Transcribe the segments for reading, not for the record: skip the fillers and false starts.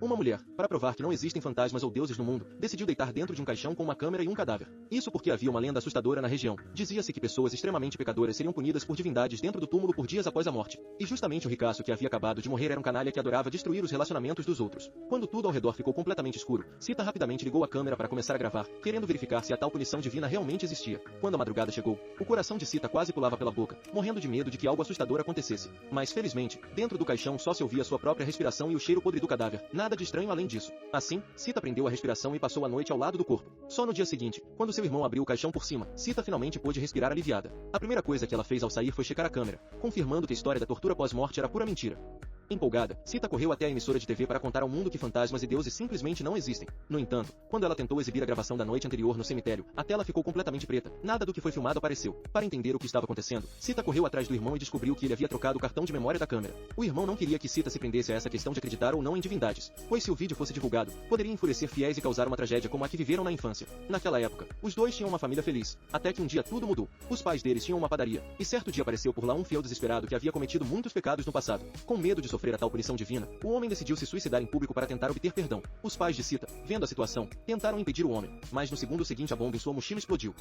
Uma mulher, para provar que não existem fantasmas ou deuses no mundo, decidiu deitar dentro de um caixão com uma câmera e um cadáver. Isso porque havia uma lenda assustadora na região. Dizia-se que pessoas extremamente pecadoras seriam punidas por divindades dentro do túmulo por dias após a morte. E justamente o ricaço que havia acabado de morrer era um canalha que adorava destruir os relacionamentos dos outros. Quando tudo ao redor ficou completamente escuro, Sita rapidamente ligou a câmera para começar a gravar, querendo verificar se a tal punição divina realmente existia. Quando a madrugada chegou, o coração de Sita quase pulava pela boca, morrendo de medo de que algo assustador acontecesse. Mas felizmente, dentro do caixão só se ouvia sua própria respiração e o cheiro podre do cadáver. Nada de estranho além disso. Assim, Sita prendeu a respiração e passou a noite ao lado do corpo. Só no dia seguinte, quando seu irmão abriu o caixão por cima, Sita finalmente pôde respirar aliviada. A primeira coisa que ela fez ao sair foi checar a câmera, confirmando que a história da tortura pós-morte era pura mentira. Empolgada, Sita correu até a emissora de TV para contar ao mundo que fantasmas e deuses simplesmente não existem. No entanto, quando ela tentou exibir a gravação da noite anterior no cemitério, a tela ficou completamente preta. Nada do que foi filmado apareceu. Para entender o que estava acontecendo, Sita correu atrás do irmão e descobriu que ele havia trocado o cartão de memória da câmera. O irmão não queria que Sita se prendesse a essa questão de acreditar ou não em divindades, pois se o vídeo fosse divulgado, poderia enfurecer fiéis e causar uma tragédia como a que viveram na infância. Naquela época, os dois tinham uma família feliz, até que um dia tudo mudou. Os pais deles tinham uma padaria, e certo dia apareceu por lá um fiel desesperado que havia cometido muitos pecados no passado. Com medo de sofrer a tal punição divina, o homem decidiu se suicidar em público para tentar obter perdão. Os pais de Sita, vendo a situação, tentaram impedir o homem, mas no segundo seguinte a bomba em sua mochila explodiu.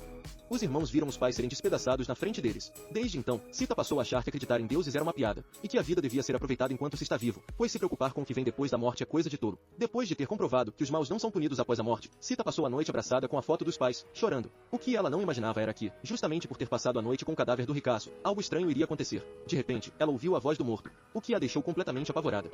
Os irmãos viram os pais serem despedaçados na frente deles. Desde então, Sita passou a achar que acreditar em deuses era uma piada, e que a vida devia ser aproveitada enquanto se está vivo, pois se preocupar com o que vem depois da morte é coisa de tolo. Depois de ter comprovado que os maus não são punidos após a morte, Sita passou a noite abraçada com a foto dos pais, chorando. O que ela não imaginava era que, justamente por ter passado a noite com o cadáver do ricaço, algo estranho iria acontecer. De repente, ela ouviu a voz do morto, o que a deixou completamente apavorada.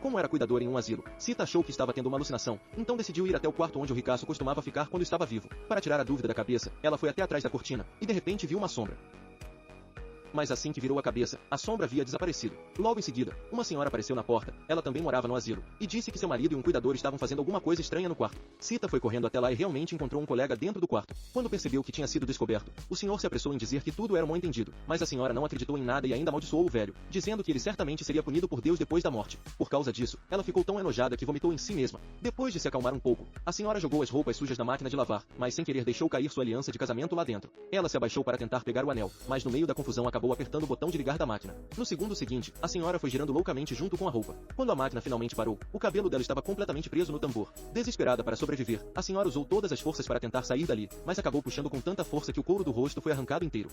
Como era cuidadora em um asilo, Sita achou que estava tendo uma alucinação, então decidiu ir até o quarto onde o ricaço costumava ficar quando estava vivo. Para tirar a dúvida da cabeça, ela foi até atrás da cortina, e de repente viu uma sombra. Mas assim que virou a cabeça, a sombra havia desaparecido. Logo em seguida, uma senhora apareceu na porta, ela também morava no asilo, e disse que seu marido e um cuidador estavam fazendo alguma coisa estranha no quarto. Sita foi correndo até lá e realmente encontrou um colega dentro do quarto. Quando percebeu que tinha sido descoberto, o senhor se apressou em dizer que tudo era um mal-entendido, mas a senhora não acreditou em nada e ainda amaldiçoou o velho, dizendo que ele certamente seria punido por Deus depois da morte. Por causa disso, ela ficou tão enojada que vomitou em si mesma. Depois de se acalmar um pouco, a senhora jogou as roupas sujas na máquina de lavar, mas sem querer deixou cair sua aliança de casamento lá dentro. Ela se abaixou para tentar pegar o anel, mas no meio da confusão acabou apertando o botão de ligar da máquina. No segundo seguinte, a senhora foi girando loucamente junto com a roupa. Quando a máquina finalmente parou, o cabelo dela estava completamente preso no tambor. Desesperada para sobreviver, a senhora usou todas as forças para tentar sair dali, mas acabou puxando com tanta força que o couro do rosto foi arrancado inteiro.